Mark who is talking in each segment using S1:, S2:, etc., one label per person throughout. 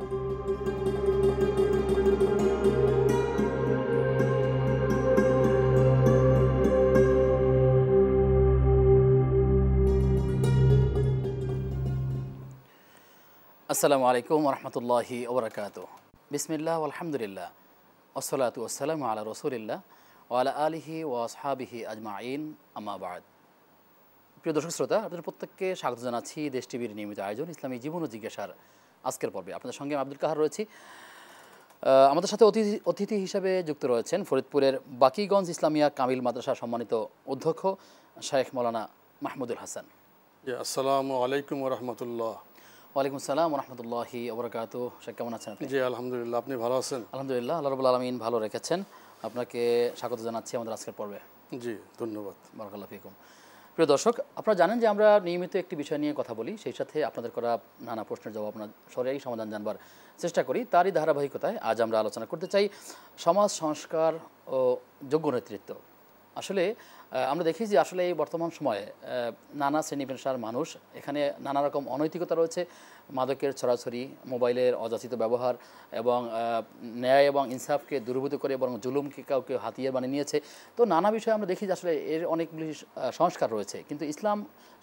S1: আসসালামু আলাইকুম রহমতুল্লাহি ওবরাকাতুহ। বিসমিল্লাহ আলহামদুলিল্লাহ ওসলাতু ওসালামু আলা রসুলিল্লাহ ওয়ালা আলিহি ও আসহাবিহি আজমাইন আম্মা বাদ। প্রিয় দর্শক শ্রোতা, আপনাদের প্রত্যেককে স্বাগত জানাচ্ছি দেশ টিভির নিয়মিত আয়োজন ইসলামী জীবন ও জিজ্ঞাসার আজকের পর্বে। আপনাদের সঙ্গে আব্দুল কাহার রয়েছি। আমাদের সাথে অতিথি হিসাবে যুক্ত রয়েছেন ফরিদপুরের বাকিগঞ্জ ইসলামিয়া কামিল মাদ্রাসার সম্মানিত অধ্যক্ষ শায়েখ মৌলানা মাহমুদুল হাসান।
S2: আসসালামু আলাইকুম রহমতুল্লাহ।
S1: ওয়ালাইকুম আসসালাম রহমতুল্লাহি ওবরাকাতুহ। শেখ কেমন আছেন আপনি?
S2: জি আলহামদুলিল্লাহ, আপনি ভালো আছেন?
S1: আলহামদুলিল্লাহ, আল্লাহ রাব্বুল আলামিন ভালো রেখেছেন। আপনাকে স্বাগত জানাচ্ছি আমাদের আজকের পর্বে।
S2: জি ধন্যবাদ।
S1: বারাকাল্লাহু ফিকুম। প্রিয় দর্শক, আপনারা জানেন যে আমরা নিয়মিত একটি বিষয় নিয়ে কথা বলি, সেই সাথে আপনাদের করা নানা প্রশ্নের জবাব আমরা সরাসরি সমাধান জানবার চেষ্টা করি। তারই ধারাবাহিকতায় আজ আমরা আলোচনা করতে চাই সমাজ সংস্কার ও যোগ্য নেতৃত্ব। আসলে আমরা দেখি যে আসলে এই বর্তমান সময়ে নানা শ্রেণী পেশার মানুষ, এখানে নানা রকম অনৈতিকতা রয়েছে, মাদকের ছড়াছড়ি, মোবাইলের অযাচিত ব্যবহার এবং ন্যায় এবং ইনসাফকে দুর্বৃত্ত করে বরং জুলুমকে কাউকে হাতিয়ার বানিয়ে নিয়েছে। তো নানা বিষয়ে আমরা দেখি যে আসলে এর অনেকগুলি সংস্কার রয়েছে, কিন্তু ইসলাম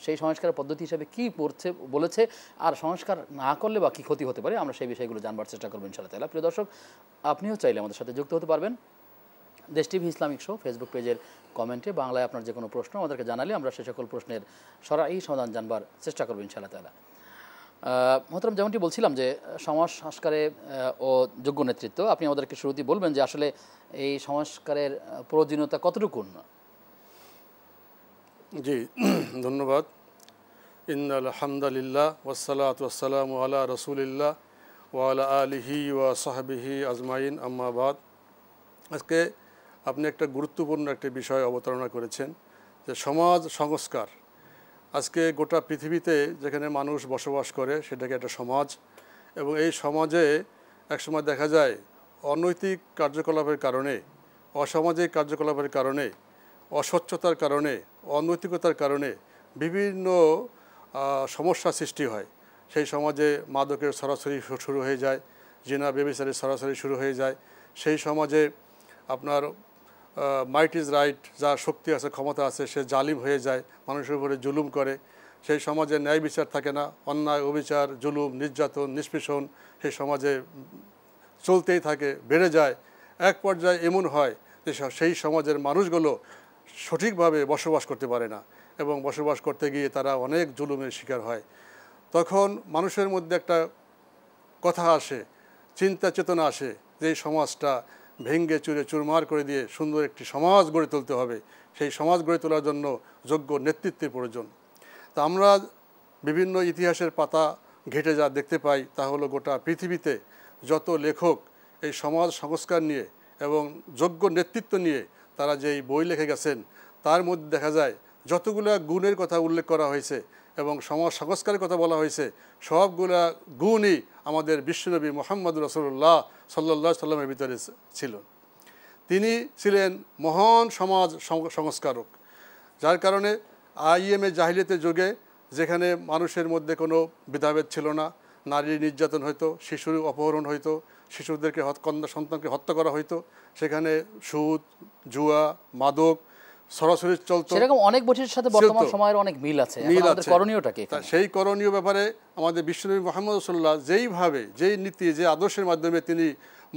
S1: সেই সংস্কারের পদ্ধতি হিসেবে কী বলেছে আর সংস্কার না করলে বা কী ক্ষতি হতে পারে, আমরা সেই বিষয়গুলো জানবার চেষ্টা করবো ইনশাআল্লাহ তাআলা। প্রিয় দর্শক, আপনিও চাইলে আমাদের সাথে যুক্ত হতে পারবেন। দেশ টিভি ইসলামিক শো ফেসবুক পেজের কমেন্টে বাংলায় আপনার যে কোনো প্রশ্ন আমাদেরকে জানালে আমরা সে সকল প্রশ্নের সরাসরি সমাধান জানবার চেষ্টা করবো ইনশাআল্লাহ তাআলা। মোহতারাম, যেমনটি বলছিলাম যে সমাজ সংস্কারে ও যোগ্য নেতৃত্ব, আপনি আমাদেরকে শুরুতেই বলবেন যে আসলে এই সংস্কারের প্রয়োজনীয়তা কতটুকু?
S2: জি ধন্যবাদ। ইন্নাল হামদুলিল্লাহ ওয়াসসালাতু ওয়াসসালামু আলা রাসূলিল্লাহ ওয়া আলা আলিহি ওয়া সাহবিহি আজমাইন আম্মা বাদ। আজকে আপনি একটা গুরুত্বপূর্ণ একটা বিষয় অবতারণা করেছেন যে সমাজ সংস্কার। আজকে গোটা পৃথিবীতে যেখানে মানুষ বসবাস করে সেটাকে একটা সমাজ, এবং এই সমাজে একসময় দেখা যায় অনৈতিক কার্যকলাপের কারণে, অসামাজিক কার্যকলাপের কারণে, অস্বচ্ছতার কারণে, অনৈতিকতার কারণে বিভিন্ন সমস্যা সৃষ্টি হয়। সেই সমাজে মাদকের সরাসরি শুরু হয়ে যায়, জিনা ব্যভিচারের সরাসরি শুরু হয়ে যায়। সেই সমাজে আপনার মাইট ইজ রাইট, যার শক্তি আছে, ক্ষমতা আছে, সে জালিম হয়ে যায়, মানুষের উপরে জুলুম করে। সেই সমাজে ন্যায় বিচার থাকে না, অন্যায় অবিচার, জুলুম, নির্যাতন, নিষ্পেষণ সেই সমাজে চলতেই থাকে, বেড়ে যায়। এক পর্যায়ে এমন হয় যে সেই সমাজের মানুষগুলো সঠিকভাবে বসবাস করতে পারে না, এবং বসবাস করতে গিয়ে তারা অনেক জুলুমের শিকার হয়। তখন মানুষের মধ্যে একটা কথা আসে, চিন্তা চেতনা আসে যে এই সমাজটা ভেঙ্গে চুরে চুরমার করে দিয়ে সুন্দর একটি সমাজ গড়ে তুলতে হবে। সেই সমাজ গড়ে তোলার জন্য যোগ্য নেতৃত্বের প্রয়োজন। তা আমরা বিভিন্ন ইতিহাসের পাতা ঘেঁটে যা দেখতে পাই তা হলো গোটা পৃথিবীতে যত লেখক এই সমাজ সংস্কার নিয়ে এবং যোগ্য নেতৃত্ব নিয়ে তারা যেই বই লিখে গেছেন, তার মধ্যে দেখা যায় যতগুলা গুণের কথা উল্লেখ করা হয়েছে এবং সমাজ সংস্কারের কথা বলা হয়েছে, সবগুলা গুণই আমাদের বিশ্বনবী মুহাম্মদ রাসূলুল্লাহ সাল্লাল্লাহু আলাইহি সাল্লামের ভিতরে ছিল। তিনি ছিলেন মহান সমাজ সংস্কারক, যার কারণে আইএমএ জাহিলিয়াতের যুগে যেখানে মানুষের মধ্যে কোনো ভেদাভেদ ছিল না, নারী নির্যাতন হইতো, শিশুর অপহরণ হইতো, শিশুদেরকে কন্যা সন্তানকে হত্যা করা হইতো, সেখানে সুদ, জুয়া, মাদক সরাসরি চলতো। সেরকম
S1: অনেক বছরের সাথে বর্তমান সময়ের অনেক মিল আছে। করণীয়টা কি?
S2: সেই করণীয় ব্যাপারে আমাদের বিশ্বনবী মুহাম্মদ রাসূলুল্লাহ যেইভাবে, যেই নীতি, যে আদর্শের মাধ্যমে তিনি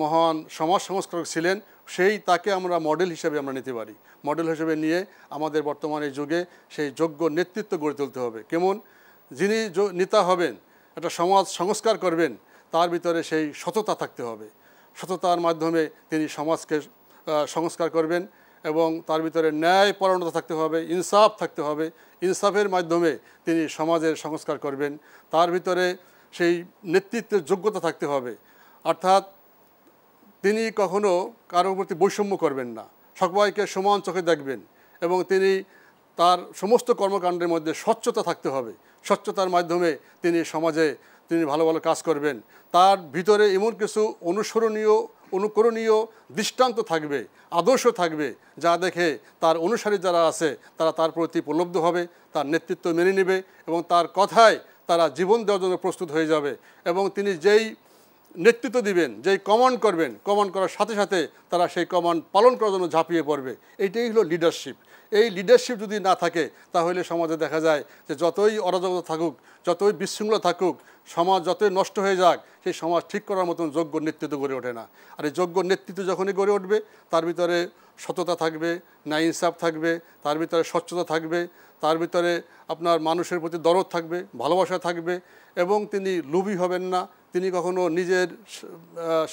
S2: মহান সমাজ সংস্কারক ছিলেন, সেই তাকে আমরা মডেল হিসেবে আমরা নিতে পারি। মডেল হিসেবে নিয়ে আমাদের বর্তমান এই যুগে সেই যোগ্য নেতৃত্ব গড়ে তুলতে হবে। কেমন? যিনি নেতা হবেন, একটা সমাজ সংস্কার করবেন, তার ভিতরে সেই সততা থাকতে হবে। সততার মাধ্যমে তিনি সমাজকে সংস্কার করবেন, এবং তার ভিতরে ন্যায় পরায়ণতা থাকতে হবে, ইনসাফ থাকতে হবে। ইনসাফের মাধ্যমে তিনি সমাজের সংস্কার করবেন। তার ভিতরে সেই নেতৃত্বের যোগ্যতা থাকতে হবে, অর্থাৎ তিনি কখনো কারোর প্রতি বৈষম্য করবেন না, সবাইকে সমান চোখে দেখবেন, এবং তিনি তার সমস্ত কর্মকাণ্ডের মধ্যে স্বচ্ছতা থাকতে হবে। স্বচ্ছতার মাধ্যমে তিনি সমাজে ভালো ভালো কাজ করবেন। তার ভিতরে এমন কিছু অনুকরণীয় দৃষ্টান্ত থাকবে, আদর্শ থাকবে, যা দেখে তার অনুসারী যারা আছে তারা তার প্রতি প্রলুব্ধ হবে, তার নেতৃত্ব মেনে নেবে, এবং তার কথায় তারা জীবন দেওয়ার জন্য প্রস্তুত হয়ে যাবে। এবং তিনি যেই নেতৃত্ব দিবেন, যেই কমান্ড করবেন, কমান্ড করার সাথে সাথে তারা সেই কমান্ড পালন করার জন্য ঝাঁপিয়ে পড়বে। এইটাই হলো লিডারশিপ। এই লিডারশিপ যদি না থাকে তাহলে সমাজে দেখা যায় যে যতই অরাজকতা থাকুক, যতই বিশৃঙ্খলা থাকুক, সমাজ যতই নষ্ট হয়ে যাক, সেই সমাজ ঠিক করার মতন যোগ্য নেতৃত্ব গড়ে ওঠে না। আর এই যোগ্য নেতৃত্ব যখনই গড়ে উঠবে তার ভিতরে সততা থাকবে, ন্যায় ইনসাফ থাকবে, তার ভিতরে স্বচ্ছতা থাকবে, তার ভিতরে আপনার মানুষের প্রতি দরদ থাকবে, ভালোবাসা থাকবে, এবং তিনি লোভী হবেন না, তিনি কখনো নিজের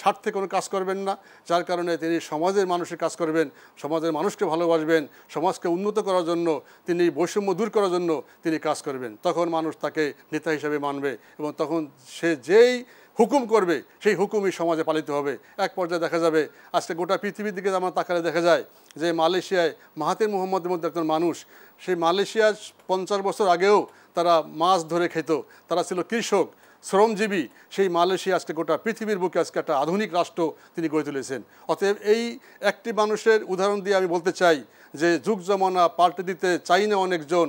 S2: স্বার্থে কোনো কাজ করবেন না, যার কারণে তিনি সমাজের মানুষের কাজ করবেন, সমাজের মানুষকে ভালোবাসবেন, সমাজকে উন্নত করার জন্য, তিনি বৈষম্য দূর করার জন্য তিনি কাজ করবেন। তখন মানুষ তাকে নেতা হিসেবে মানবে এবং তখন সে যেই হুকুম করবে সেই হুকুমই সমাজে পালিত হবে। এক পর্যায়ে দেখা যাবে, আজকে গোটা পৃথিবীর দিকে আমরা তাকালে দেখা যায় যে মালয়েশিয়ায় মাহাথির মোহাম্মদের মধ্যে একজন মানুষ, সেই মালয়েশিয়ার 50 বছর আগেও তারা মাছ ধরে খেত, তারা ছিল কৃষক, শ্রমজীবী। সেই মালয়েশিয়া আজকে গোটা পৃথিবীর বুকে আজকে একটা আধুনিক রাষ্ট্র তিনি গড়ে তুলেছেন। অতএব এই একটি মানুষের উদাহরণ দিয়ে আমি বলতে চাই যে যুগ জমানা পাল্টে দিতে চাই না অনেকজন,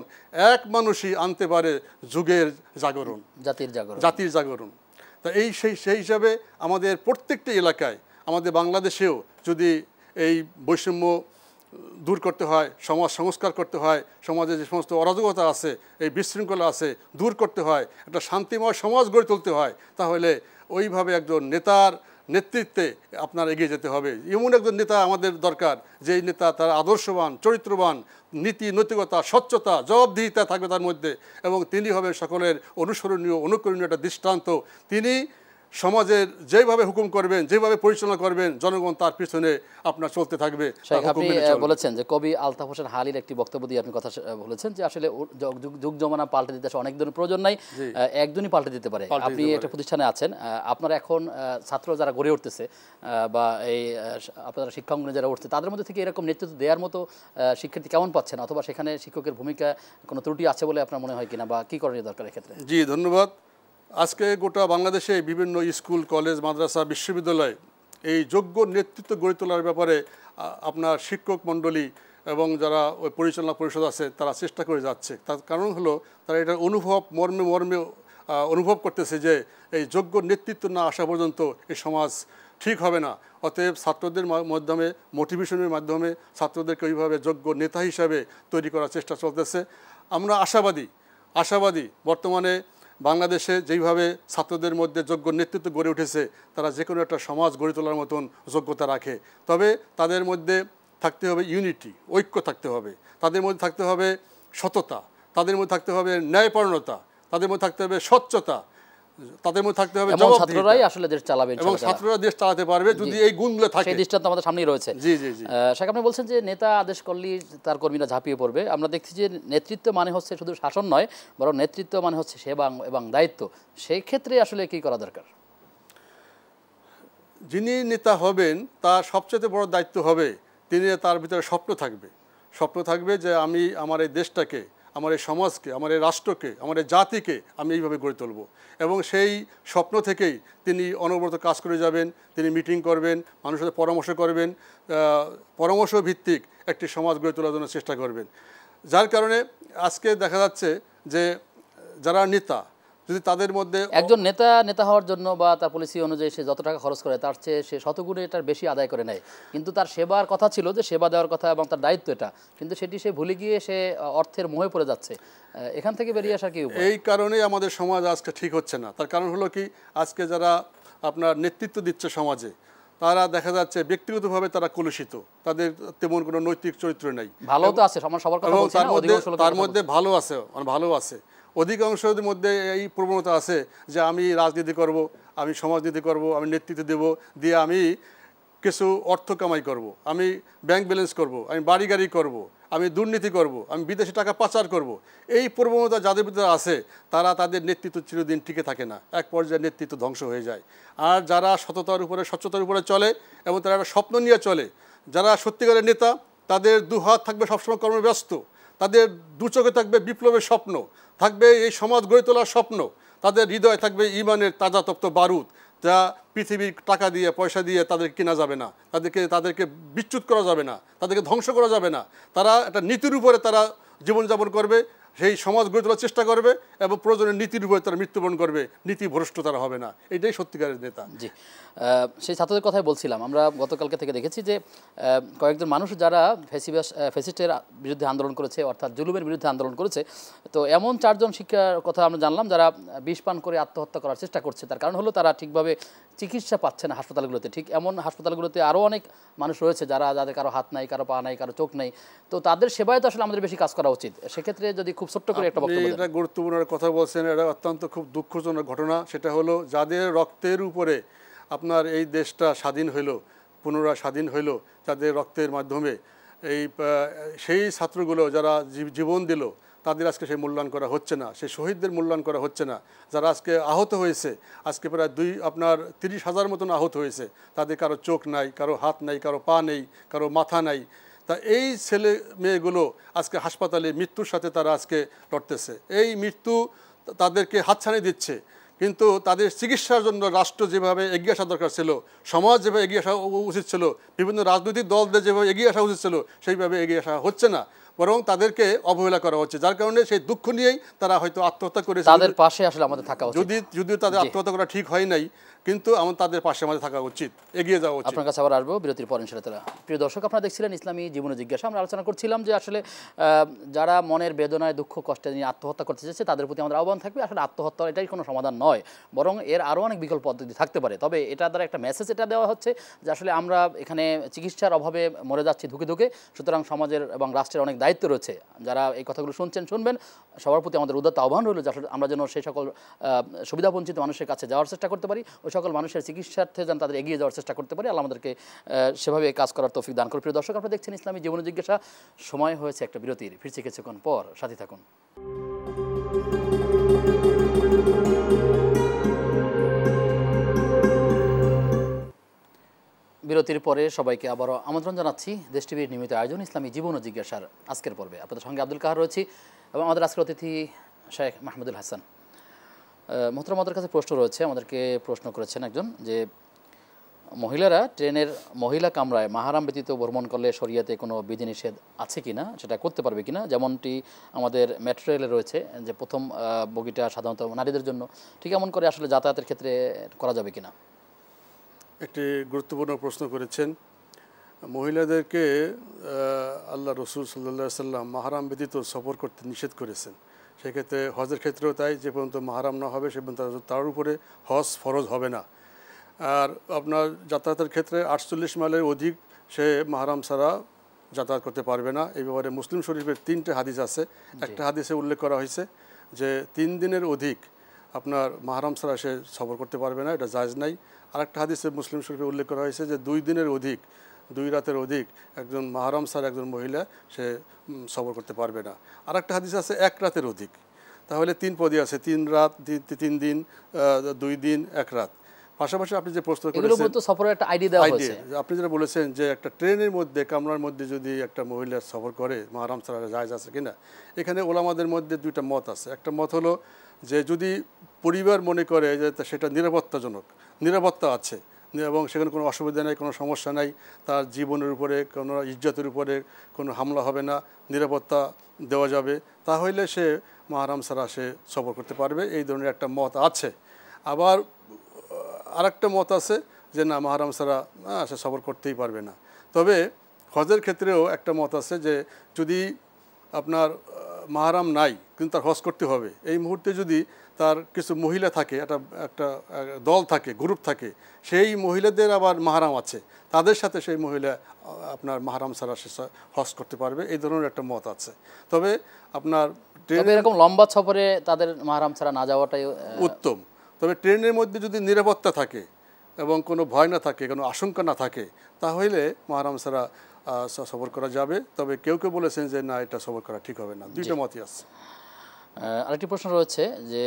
S2: এক মানুষই আনতে পারে যুগের জাগরণ, জাতির জাগরণ। তা সেই হিসাবে আমাদের প্রত্যেকটি এলাকায়, আমাদের বাংলাদেশেও যদি এই বৈষম্য দূর করতে হয়, সমাজ সংস্কার করতে হয়, সমাজে যে সমস্ত অরাজকতা আছে, এই বিশৃঙ্খলা আছে, দূর করতে হয়, একটা শান্তিময় সমাজ গড়ে তুলতে হয়, তাহলে ওইভাবে একজন নেতার নেতৃত্বে আপনার এগিয়ে যেতে হবে। এমন একজন নেতা আমাদের দরকার, যেই নেতা তার আদর্শবান, চরিত্রবান, নীতি নৈতিকতা, স্বচ্ছতা, জবাবদিহিতা থাকবে তার মধ্যে, এবং তিনি হবে সকলের অনুসরণীয়, অনুকরণীয় একটা দৃষ্টান্ত। তিনি সমাজের যেভাবে হুকুম করবেন, যেভাবে পরিচালনা করবেন, জনগণ তার পিছনে আপনার চলতে থাকবে।
S1: আপনি বলেছেন যে কবি আলতাফ হোসেন হালির একটি বক্তব্য দিয়ে আপনি কথা বলেছেন যে আসলে যুগ জমানা পাল্টে দিতে অনেক দিনের প্রয়োজন নাই, একদিনই পাল্টে দিতে পারে। আপনি একটা প্রতিষ্ঠানে আছেন, আপনারা এখন ছাত্র যারা গড়ে উঠতেছে বা এই আপনারা শিক্ষাঙ্গনে যারা উঠছে, তাদের মধ্যে থেকে এরকম নেতৃত্ব দেওয়ার মতো শিক্ষার্থী কেমন পাচ্ছেন, অথবা সেখানে শিক্ষকের ভূমিকা কোনো ত্রুটি আছে বলে আপনার মনে হয় কিনা, বা কী করণীয় দরকার এক্ষেত্রে?
S2: জি, ধন্যবাদ। আজকে গোটা বাংলাদেশে বিভিন্ন স্কুল, কলেজ, মাদ্রাসা, বিশ্ববিদ্যালয় এই যোগ্য নেতৃত্ব গড়ে তোলার ব্যাপারে আপনার শিক্ষক মণ্ডলী এবং যারা ওই পরিচালনা পরিষদ আছে তারা চেষ্টা করে যাচ্ছে। তার কারণ হলো তারা এটা মর্মে অনুভব করতেছে যে এই যোগ্য নেতৃত্ব না আসা পর্যন্ত এই সমাজ ঠিক হবে না। অতএব ছাত্রদের মাধ্যমে, মোটিভেশনের মাধ্যমে ছাত্রদেরকে ওইভাবে যোগ্য নেতা হিসাবে তৈরি করার চেষ্টা চলতেছে। আমরা আশাবাদী বর্তমানে বাংলাদেশে যেইভাবে ছাত্রদের মধ্যে যোগ্য নেতৃত্ব গড়ে উঠেছে, তারা যে কোনো একটা সমাজ গড়ে তোলার মতন যোগ্যতা রাখে। তবে তাদের মধ্যে থাকতে হবে ইউনিটি, ঐক্য থাকতে হবে, তাদের মধ্যে থাকতে হবে সততা, তাদের মধ্যে থাকতে হবে ন্যায়পরায়ণতা, তাদের মধ্যে থাকতে হবে স্বচ্ছতা, তাদের মধ্যে থাকতে হবে
S1: ছাত্ররাই আসলে দেশ চালাবে,
S2: এবং ছাত্ররা দেশ চালাতে পারবে যদি এই গুণগুলো থাকে।
S1: সেই দৃষ্টান্ত আমাদের সামনেই রয়েছে।
S2: জি জি জি।
S1: শেখ, আপনি বলছেন যে নেতা আদেশ করলেই তার কর্মীরা ঝাঁপিয়ে পড়বে। আমরা দেখছি যে নেতৃত্ব মানে হচ্ছে শুধু শাসন নয়, বরং নেতৃত্ব মানে হচ্ছে সেবা এবং দায়িত্ব। সেই ক্ষেত্রে আসলে কি করা দরকার?
S2: যিনি নেতা হবেন তার সবচেয়ে বড় দায়িত্ব হবে, তিনি তার ভিতরে স্বপ্ন থাকবে যে আমি আমার এই দেশটাকে, আমার এই সমাজকে, আমার এই রাষ্ট্রকে, আমার এই জাতিকে আমি এইভাবে গড়ে তুলব। এবং সেই স্বপ্ন থেকেই তিনি অনবরত কাজ করে যাবেন, তিনি মিটিং করবেন, মানুষের সাথে পরামর্শ করবেন, পরামর্শ ভিত্তিক একটি সমাজ গড়ে তোলার জন্য চেষ্টা করবেন। যার কারণে আজকে দেখা যাচ্ছে যে যারা নেতা, যদি তাদের মধ্যে
S1: একজন নেতা হওয়ার জন্য বা তার পলিসি অনুযায়ী সে যত টাকা খরচ করে তার চেয়ে সে শতগুণে এটার বেশি আদায় করে নেয়, কিন্তু তার সেবার কথা ছিল, যে সেবা দেওয়ার কথা এবং তার দায়িত্ব এটা, কিন্তু সেটি সে ভুলে গিয়ে সে অর্থের মোহে পড়ে যাচ্ছে। এখান থেকে বেরিয়ে আসা কি উপায়?
S2: এই কারণেই আমাদের সমাজ আজকে ঠিক হচ্ছে না। তার কারণ হলো কি, আজকে যারা আপনার নেতৃত্ব দিচ্ছে সমাজে, তারা দেখা যাচ্ছে ব্যক্তিগতভাবে তারা কলুষিত, তাদের তেমন কোনো নৈতিক চরিত্র নেই।
S1: ভালো তো আছে, সবার কথা বলছি না,
S2: তার মধ্যে ভালো আছে, অধিকাংশের মধ্যে এই প্রবণতা আছে যে আমি রাজনীতি করব, আমি সমাজনীতি করব, আমি নেতৃত্ব দেব, দিয়ে আমি কিছু অর্থ কামাই করব, আমি ব্যাংক ব্যালেন্স করব, আমি বাড়ি গাড়ি করব, আমি দুর্নীতি করব, আমি বিদেশে টাকা পাচার করব। এই প্রবণতা যাদের ভিতরে আছে তারা তাদের নেতৃত্ব চিরদিন টিকে থাকে না, এক পর্যায়ে নেতৃত্ব ধ্বংস হয়ে যায়। আর যারা সততার উপরে, স্বচ্ছতার উপরে চলে এবং তারা একটা স্বপ্ন নিয়ে চলে, যারা সত্যিকারের নেতা, তাদের দুহাত থাকবে সবসময় কর্মে ব্যস্ত, তাদের দু চোখে থাকবে বিপ্লবের স্বপ্ন, থাকবে এই সমাজ গড়ে তোলার স্বপ্ন, তাদের হৃদয়ে থাকবে ঈমানের তাজা তপ্ত বারুদ, যা পৃথিবীর টাকা দিয়ে, পয়সা দিয়ে তাদেরকে কেনা যাবে না, তাদেরকে বিচ্যুত করা যাবে না, তাদেরকে ধ্বংস করা যাবে না। তারা একটা নীতির উপরে তারা জীবনযাপন করবে, সেই সমাজ গড়ে তোলার চেষ্টা করবে এবং প্রয়োজনে নীতির উপরে তারা মৃত্যুবরণ করবে, নীতিভ্রষ্ট তারা হবে না। এটাই সত্যিকারের নেতা।
S1: জি, সেই ছাত্রদের কথাই বলছিলাম। আমরা গতকালকে থেকে দেখেছি যে কয়েকজন মানুষ যারা ফ্যাসিস্টের বিরুদ্ধে আন্দোলন করেছে, অর্থাৎ জুলুমের বিরুদ্ধে আন্দোলন করেছে, তো এমন 4 জন শিক্ষার কথা আমরা জানলাম যারা বিষ পান করে আত্মহত্যা করার চেষ্টা করছে। তার কারণ হলো তারা ঠিকভাবে চিকিৎসা পাচ্ছে না হাসপাতালগুলোতে। ঠিক এমন হাসপাতালগুলোতে আরও অনেক মানুষ রয়েছে যাদের কারো হাত নাই, কারো পা নাই, কারো চোখ নেই। তো তাদের সেবায় তো আসলে আমাদের বেশি কাজ করা উচিত। সেক্ষেত্রে যদি খুব ছোট্ট করে একটা বক্তব্য দেন।
S2: এটা গুরুত্বপূর্ণ কথা বলছেন, এটা অত্যন্ত খুব দুঃখজনক ঘটনা। সেটা হলো যাদের রক্তের উপরে আপনার এই দেশটা স্বাধীন হইল, পুনরায় স্বাধীন হইল, যাদের রক্তের মাধ্যমে সেই ছাত্রগুলো যারা জীবন দিল, তাদের আজকে সেই মূল্যায়ন করা হচ্ছে না, সেই শহীদদের মূল্যায়ন করা হচ্ছে না। যারা আজকে আহত হয়েছে, আজকে প্রায় 30,000 মতন আহত হয়েছে, তাদের কারো চোখ নাই, কারো হাত নাই, কারো পা নেই, কারো মাথা নাই। তা এই ছেলে মেয়েগুলো আজকে হাসপাতালে মৃত্যুর সাথে তারা আজকে লড়তেছে। এই মৃত্যু তাদেরকে হাতছানি দিচ্ছে, কিন্তু তাদের চিকিৎসার জন্য রাষ্ট্র যেভাবে এগিয়ে আসা দরকার ছিল, সমাজ যেভাবে এগিয়ে আসা উচিত ছিল, বিভিন্ন রাজনৈতিক দলদের যেভাবে এগিয়ে আসা উচিত ছিল, সেইভাবে এগিয়ে আসা হচ্ছে না, বরং তাদেরকে অবহেলা করা হচ্ছে। যার কারণে সেই দুঃখ নিয়েই তারা হয়তো আত্মহত্যা করেছে।
S1: তাদের পাশে আসলে আমাদের থাকা উচিত।
S2: যদিও তাদের আত্মহত্যা করা ঠিক হয় নাই, কিন্তু তাদের পাশে আমাদের থাকা উচিত, এগিয়ে যাওয়া উচিত।
S1: আপনার কাছে আবার আসবো বিরতির পর ইনশাআল্লাহ। প্রিয় দর্শক, আপনারা দেখছিলেন ইসলামী জীবন জিজ্ঞাসা। আমরা আলোচনা করছিলাম যে আসলে যারা মনের বেদনায় দুঃখ কষ্টে নিয়ে আত্মহত্যা করতে চাইছে তাদের প্রতি আমাদের আহ্বান থাকবে, আসলে আত্মহত্যা এটাই কোনো সমাধান নয়, বরং এর আরও অনেক বিকল্প পদ্ধতি থাকতে পারে। তবে এটা দ্বারা একটা মেসেজ এটা দেওয়া হচ্ছে যে আসলে আমরা এখানে চিকিৎসার অভাবে মরে যাচ্ছি ধুকে ধুকে, সুতরাং সমাজের এবং রাষ্ট্রের অনেক দায়িত্ব রয়েছে। যারা এই কথাগুলো শুনবেন, সবার প্রতি আমাদের উদাত্ত আহ্বান রইল যে আসলে আমরা যেন সেই সকল সুবিধাবঞ্চিত মানুষের কাছে যাওয়ার চেষ্টা করতে পারি, ওই সকল মানুষের চিকিৎসার্থে যেন তাদের এগিয়ে যাওয়ার চেষ্টা করতে পারি। আল্লাহ আমাদেরকে সেভাবে কাজ করার তৌফিক দান করুন। প্রিয় দর্শক, আপনারা দেখছেন ইসলামী জীবন জিজ্ঞাসা। সময় হয়েছে একটা বিরতির, ফিরছি কিছুক্ষণ পর, সাথে থাকুন। বিরতির পরে সবাইকে আবারও আমন্ত্রণ জানাচ্ছি দেশ টিভির নিয়মিত আয়োজন ইসলামী জীবন ও জিজ্ঞাসার আজকের পর্বে। আপনাদের সঙ্গে আব্দুল কাহার রয়েছি এবং আমাদের আজকের অতিথি শেখ মাহমুদুল হাসান। মোহতরম, আমাদের কাছে প্রশ্ন রয়েছে, আমাদেরকে প্রশ্ন করেছেন একজন যে মহিলারা ট্রেনের মহিলা কামরায় মাহারাম ব্যতীত ভ্রমণ করলে শরিয়াতে কোনো বিধিনিষেধ আছে কি না, সেটা করতে পারবে কি না? যেমনটি আমাদের মেট্রো রেলে রয়েছে যে প্রথম বগিটা সাধারণত নারীদের জন্য, ঠিক এমন করে আসলে যাতায়াতের ক্ষেত্রে করা যাবে কি না?
S2: একটি গুরুত্বপূর্ণ প্রশ্ন করেছেন। মহিলাদেরকে আল্লাহ রসুল সাল্লাল্লাহু আলাইহি সাল্লাম মাহারাম ব্যতীত সফর করতে নিষেধ করেছেন। সেক্ষেত্রে হজের ক্ষেত্রেও তাই, যে পর্যন্ত মাহারাম না হবে সে পর্যন্ত তার উপরে হজ ফরজ হবে না। আর আপনার যাতায়াতের ক্ষেত্রে 48 মাইলের অধিক সে মাহারাম ছাড়া যাতায়াত করতে পারবে না। এই ব্যাপারে মুসলিম শরীফের 3টে হাদিস আছে। একটা হাদিসে উল্লেখ করা হয়েছে যে 3 দিনের অধিক আপনার মাহারাম ছাড়া সে সফর করতে পারবে না, এটা জায়েজ নাই। আরেকটা হাদিসে মুসলিম শরীফে উল্লেখ করা হয়েছে যে 2 দিনের অধিক, 2 রাতের অধিক একজন মাহারাম ছাড়া একজন মহিলা সে সফর করতে পারবে না। আরেকটা হাদিস আছে 1 রাতের অধিক। তাহলে 3 পদই আছে, 3 রাত, 3 দিন, 2 দিন, 1 রাত। পাশাপাশি আপনি যে প্রশ্ন করেছেন,
S1: সফরের একটা আইডিয়া দেওয়া হয়েছে।
S2: আপনি যেটা বলেছেন যে একটা ট্রেনের মধ্যে কামরার মধ্যে যদি একটা মহিলা সফর করে মাহারাম ছাড়া জায়েজ আছে কিনা, এখানে ওলামাদের মধ্যে 2টা মত আছে। একটা মত হলো যে যদি পরিবার মনে করে যে সেটা নিরাপত্তাজনক, নিরাপত্তা আছে এবং সেখানে কোনো অসুবিধা নেই, কোনো সমস্যা নাই, তার জীবনের উপরে কোনো ইজ্জতের উপরে কোনো হামলা হবে না, নিরাপত্তা দেওয়া যাবে, তাহলে সে মাহারাম ছাড়া সে সফর করতে পারবে। এই ধরনের একটা মত আছে। আবার আরেকটা মত আছে যে না, মাহারাম ছাড়া সে সফর করতেই পারবে না। তবে হজের ক্ষেত্রেও একটা মত আছে যে যদি আপনার মাহারাম নাই কিন্তু তার হজ করতে হবে, এই মুহূর্তে যদি তার কিছু মহিলা থাকে, একটা দল থাকে, গ্রুপ থাকে, সেই মহিলাদের আবার মাহারাম আছে, তাদের সাথে সেই মহিলা আপনার মাহারাম ছাড়া সে হজ করতে পারবে, এই ধরনের একটা মত আছে। তবে আপনার
S1: এরকম লম্বা সফরে তাদের মাহারাম ছাড়া না যাওয়াটাই
S2: উত্তম। তবে ট্রেনের মধ্যে যদি নিরাপত্তা থাকে এবং কোনো ভয় না থাকে, কোনো আশঙ্কা না থাকে, তাহলে মাহারাম ছাড়া সফর করা যাবে। তবে কেউ কেউ বলেছেন যে না, এটা সফর করা ঠিক হবে না। 2টা মতই আছে।
S1: আরেকটি প্রশ্ন রয়েছে যে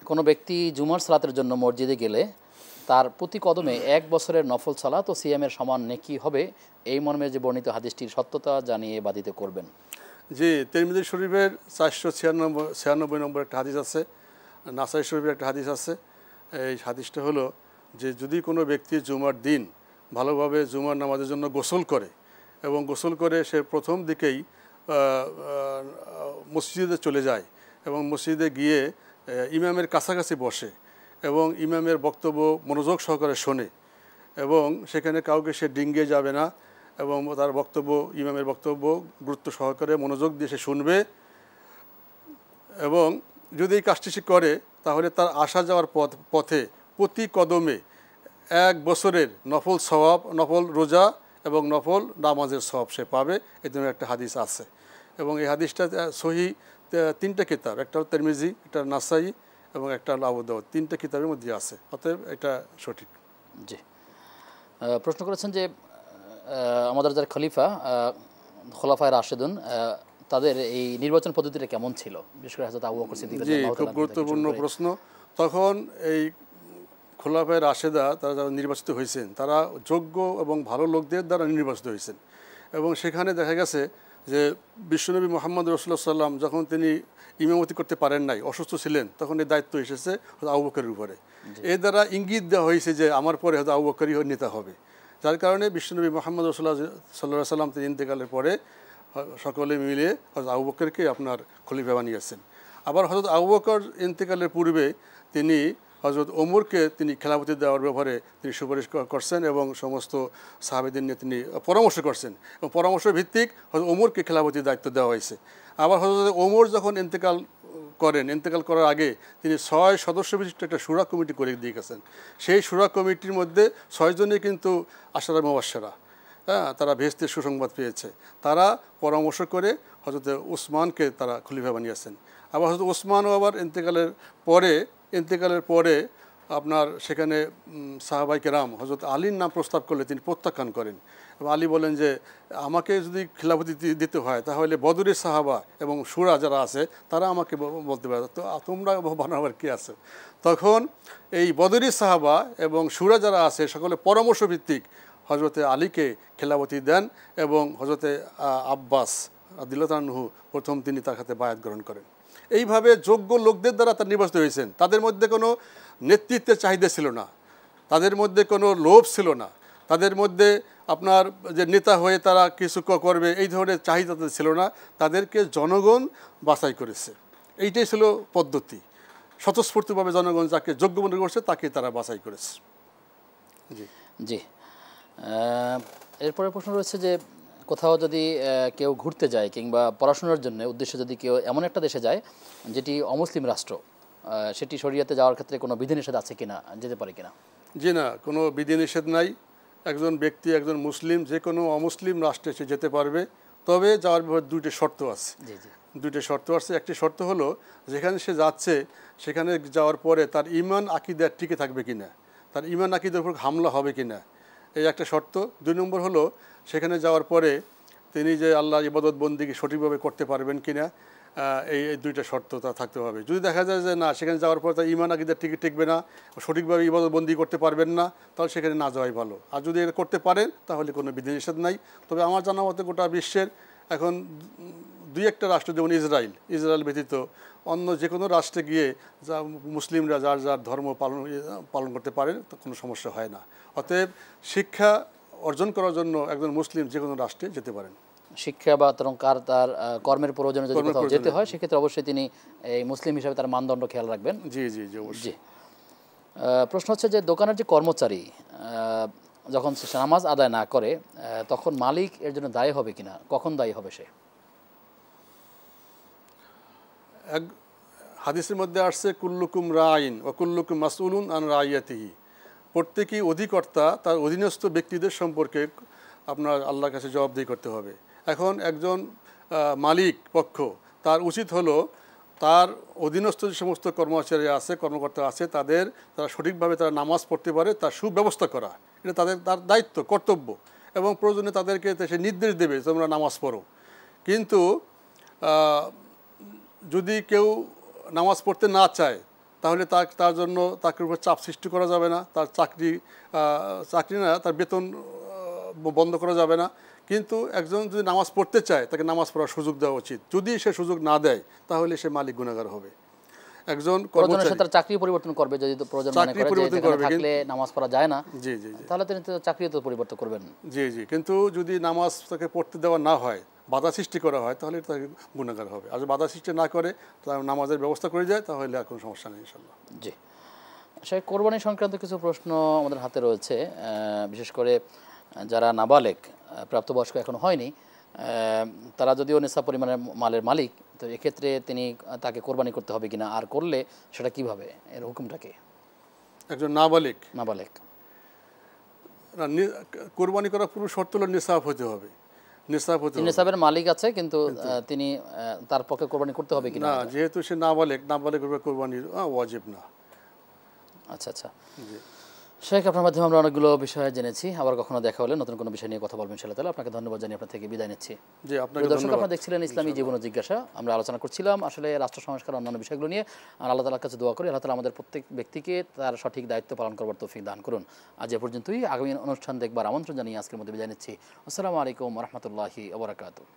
S1: কোনো ব্যক্তি জুমার সালাতের জন্য মসজিদে গেলে তার প্রতি কদমে 1 বছরের নফল সালাত ও সিয়ামের সমান নেকি হবে, এই মর্মে যে বর্ণিত হাদিসটির সত্যতা জানিয়ে বাধিত করবেন।
S2: জি, তিরমিজি শরীফের 496 নম্বর একটা হাদিস আছে, নাসাই শরীফের একটা হাদিস আছে। এই হাদিসটা হলো যে যদি কোনো ব্যক্তি জুমার দিন ভালোভাবে জুমার নামাজের জন্য গোসল করে এবং গোসল করে সে প্রথম দিকেই মসজিদে চলে যায় এবং মসজিদে গিয়ে ইমামের কাছাকাছি বসে এবং ইমামের বক্তব্য মনোযোগ সহকারে শোনে এবং সেখানে কাউকে সে ডিঙ্গিয়ে যাবে না এবং তার বক্তব্য ইমামের বক্তব্য গুরুত্ব সহকারে মনোযোগ দিয়ে সে শুনবে এবং যদি এই কাজটি সে করে তাহলে তার আসা যাওয়ার পথে প্রতি কদমে 1 বছরের নফল সওয়াব, নফল রোজা এবং নফল নামাজের সওয়াব সে পাবে। এই ধরনের একটা হাদিস আছে এবং এই হাদিসটা সহিহ 3টা কিতাব, একটা হলো তিরমিজি, একটা নাসাই এবং একটা হলো আবু দাউদ, 3টা কিতাবের মধ্যে আছে, অতএব এটা সঠিক।
S1: জি, প্রশ্ন করেছেন যে আমাদের যারা খলিফা খোলাফায়ে রাশেদুন তাদের এই নির্বাচন পদ্ধতিটা কেমন ছিল, বিশেষ করে হযরত আবু বকর সিদ্দিক রাদিয়াল্লাহু তাআলা?
S2: খুব গুরুত্বপূর্ণ প্রশ্ন। তখন এই খোলাফায়ে রাশেদা তারা যারা নির্বাচিত হয়েছেন তারা যোগ্য এবং ভালো লোকদের দ্বারা নির্বাচিত হয়েছেন এবং সেখানে দেখা গেছে যে বিশ্বনবী মুহাম্মদ রাসূলুল্লাহ সাল্লাম যখন তিনি ইমামতি করতে পারেন নাই, অসুস্থ ছিলেন, তখন এই দায়িত্ব এসেছে হযরত আবু বকরের উপরে। এর দ্বারা ইঙ্গিত দেওয়া হয়েছে যে আমার পরে হয়তো আবু বকরই নেতা হবে, যার কারণে বিশ্বনবী মুহাম্মদ রাসূলুল্লাহ সাল্লাল্লাহু আলাইহি সাল্লাম তিনি ইন্তেকালের পরে সকলে মিলে হযরত আবু বকরকে আপনার খলিফা বানিয়েছেন। আবার হযরত আবু বকর ইন্তেকালের পূর্বে তিনি হযরত ওমরকে তিনি খেলাফতি দেওয়ার ব্যাপারে তিনি সুপারিশ করছেন এবং সমস্ত সাহাবীদের নিয়ে তিনি পরামর্শ করছেন এবং পরামর্শ ভিত্তিক হযরত ওমরকে খেলাফতির দায়িত্ব দেওয়া হয়েছে। আবার হযরত ওমর যখন ইন্তেকাল করার আগে তিনি 6 সদস্য বিশিষ্ট একটা শুরা কমিটি করে দিয়ে গেছেন। সেই শুরা কমিটির মধ্যে 6 জনই কিন্তু আশারা মুবাশশারা, তারা বেহেশতের সুসংবাদ পেয়েছে। তারা পরামর্শ করে হযরত উসমানকে তারা খলিফা বানিয়েছেন। আবার হযরত উসমানও আবার ইন্তেকালের পরে আপনার সেখানে সাহাবায়ে কেরাম হযরত আলীর নাম প্রস্তাব করলে তিনি প্রত্যাখ্যান করেন এবং আলী বলেন যে আমাকে যদি খিলাফতি দিতে হয় তাহলে বদরের সাহাবা এবং শুরা যারা আছে তারা আমাকে বলতে পারে, তো তোমরা বানাবার কি আছে? তখন এই বদরের সাহাবা এবং শুরা যারা আছে সকলে পরামর্শ ভিত্তিক হযরতে আলীকে খেলাফতি দেন এবং হযরতে আব্বাস রাদিয়াল্লাহু আনহু প্রথম তিনি তার হাতে বায়াত গ্রহণ করেন। এইভাবে যোগ্য লোকদের দ্বারা তারা নির্বাচিত হয়েছেন। তাদের মধ্যে কোনো নেতৃত্বের চাহিদা ছিল না, তাদের মধ্যে কোনো লোভ ছিল না, তাদের মধ্যে আপনার যে নেতা হয়ে তারা কিছু করবে এই ধরনের চাহিদা তাদের ছিল না। তাদেরকে জনগণ বাছাই করেছে, এইটাই ছিল পদ্ধতি। স্বতঃস্ফূর্তভাবে জনগণ যাকে যোগ্য মনে করছে তাকে তারা বাছাই করেছে। জি
S1: জি, এরপরে প্রশ্ন রয়েছে যে কোথাও যদি কেউ ঘুরতে যায় কিংবা পড়াশোনার জন্য উদ্দেশ্যে যদি কেউ এমন একটা দেশে যায় যেটি অমুসলিম রাষ্ট্র, সেটি শরিয়াতে যাওয়ার ক্ষেত্রে কোনো বিধিনিষেধ আছে কিনা, যেতে পারে কিনা?
S2: জি না, কোনো বিধিনিষেধ নাই। একজন ব্যক্তি একজন মুসলিম যে কোনো অমুসলিম রাষ্ট্রে সে যেতে পারবে, তবে যাওয়ার ব্যাপারে 2টি শর্ত আছে।
S1: জি জি,
S2: 2টি শর্ত আছে। একটি শর্ত হলো যেখানে সে যাচ্ছে সেখানে যাওয়ার পরে তার ঈমান আকীদা টিকে থাকবে কিনা, তার ঈমান আকীদার উপর হামলা হবে কিনা, এই একটা শর্ত। 2 নম্বর হলো সেখানে যাওয়ার পরে তিনি যে আল্লাহর ইবাদত বন্দেগী সঠিকভাবে করতে পারবেন কিনা, এই 2টা শর্ত তার থাকতে হবে। যদি দেখা যায় যে না, সেখানে যাওয়ার পর তার ঈমান আকীদা টিকবে না, সঠিকভাবে ইবাদত বন্দেগী করতে পারবেন না, তাহলে সেখানে না যাওয়াই ভালো। আর যদি এটা করতে পারেন তাহলে কোনো বিধিনিষেধ নাই। তবে আমার জানা মতে গোটা বিশ্বের এখন 2-1টা রাষ্ট্র, যেমন ইসরায়েল ব্যতীত অন্য যে কোনো রাষ্ট্রে গিয়ে যা মুসলিমরা যার যার ধর্ম পালন করতে পারেন, তো কোনো সমস্যা হয় না। অতএব শিক্ষা অর্জন করার জন্য একজন মুসলিম যে কোনো রাষ্ট্রে যেতে পারেন।
S1: শিক্ষা বা তার কর্মের প্রয়োজনে যদি কোথাও যেতে হয় সেক্ষেত্রে অবশ্যই তিনি এই মুসলিম হিসাবে তার মানদণ্ড খেয়াল রাখবেন।
S2: জি জি জি, অবশ্যই।
S1: জি, প্রশ্ন হচ্ছে যে দোকানের যে কর্মচারী যখন সে নামাজ আদায় না করে তখন মালিক এর জন্য দায়ী হবে কিনা, কখন দায়ী হবে সে?
S2: এক হাদিসের মধ্যে আসছে কুল্লুকুম রাইন ওয়া কুল্লুকুম মাসউলুন আন রাইয়াতিহি, প্রত্যেকই অধিকর্তা তার অধীনস্থ ব্যক্তিদের সম্পর্কে আপনার আল্লাহর কাছে জবাবদিহি করতে হবে। এখন একজন মালিক পক্ষ তার উচিত হলো তার অধীনস্থ যে সমস্ত কর্মচারী আছে, কর্মকর্তা আছে, তারা সঠিকভাবে তারা নামাজ পড়তে পারে তার সুব্যবস্থা করা, এটা তার দায়িত্ব, কর্তব্য। এবং প্রয়োজনে তাদেরকে সে নির্দেশ দেবে তোমরা নামাজ পড়ো। কিন্তু যদি কেউ নামাজ পড়তে না চায় তাহলে তার জন্য তাকে উপর চাপ সৃষ্টি করা যাবে না, তার চাকরি না, তার বেতন বন্ধ করা যাবে না। কিন্তু একজন যদি নামাজ পড়তে চায় তাকে নামাজ পড়ার সুযোগ দেওয়া উচিত। যদি সে সুযোগ না দেয় তাহলে সে মালিক গুনাহগার হবে। একজন কর্মচারী
S1: তার চাকরি পরিবর্তন করবে, যদি প্রয়োজন মনে করে যে থাকলে নামাজ পড়া যায় না, জি জি জি, তাহলে তিনি তো চাকরিও তো পরিবর্তন করবেন।
S2: জি জি, কিন্তু যদি নামাজ তাকে পড়তে দেওয়া না হয়, বাধা সৃষ্টি করা হয় তাহলে এটা গুণাগার হবে, আর যদি বাধা সৃষ্টি না করে তার নামাজের ব্যবস্থা করে যায় তাহলে আর কোনো সমস্যা নেই ইনশাল্লাহ।
S1: জি, সেই কোরবানি সংক্রান্ত কিছু প্রশ্ন আমাদের হাতে রয়েছে, বিশেষ করে যারা নাবালেগ, প্রাপ্তবয়স্ক এখনো হয়নি, তারা যদিও নিসাব পরিমাণের মালের মালিক, তো এক্ষেত্রে তাকে কোরবানি করতে হবে কিনা, আর করলে সেটা কিভাবে, এর হুকুমটা কি?
S2: একজন নাবালিগ
S1: নাবালেগ
S2: কোরবানি করার পুরো শর্ত হলো নিসাব হতে হবে, নিসাব হতে হবে।
S1: নিসাবের মালিক আছে কিন্তু তিনি তার পক্ষে কোরবানি করতে হবে কিনা?
S2: না, যেহেতু সে নাবালেগের উপর কোরবানি ওয়াজিব না।
S1: আচ্ছা আচ্ছা,
S2: জি,
S1: শেখ, আপনার মাধ্যমে আমরা অনেকগুলো বিষয়ে জেনেছি। আবার কখনো দেখা হলে নতুন কোনো বিষয় নিয়ে কথা বলবেন ইনশাআল্লাহ তাআলা। আপনাকে ধন্যবাদ জানিয়ে আপনার থেকে বিদায় নিচ্ছি।
S2: জি, আপনাকে
S1: দর্শক,
S2: ধন্যবাদ।
S1: আপনারা দেখছিলেন ইসলামী জীবন ও জিজ্ঞাসা। আমরা আলোচনা করছিলাম আসলে রাষ্ট্র সংস্কার অন্যান্য বিষয়গুলো নিয়ে। আর আল্লাহ তাআলার কাছে দোয়া করি আল্লাহ তাআলা আমাদের প্রত্যেক ব্যক্তিকে তার সঠিক দায়িত্ব পালন করবার তৌফিক দান করুন। আজ এ পর্যন্তই। আগামী অনুষ্ঠান দেখবার আমন্ত্রণ জানিয়ে আজকের মধ্যে বিদায় নিচ্ছি। আসসালামু আলাইকুম ওয়া রাহমাতুল্লাহি ওয়া বারাকাতুহু।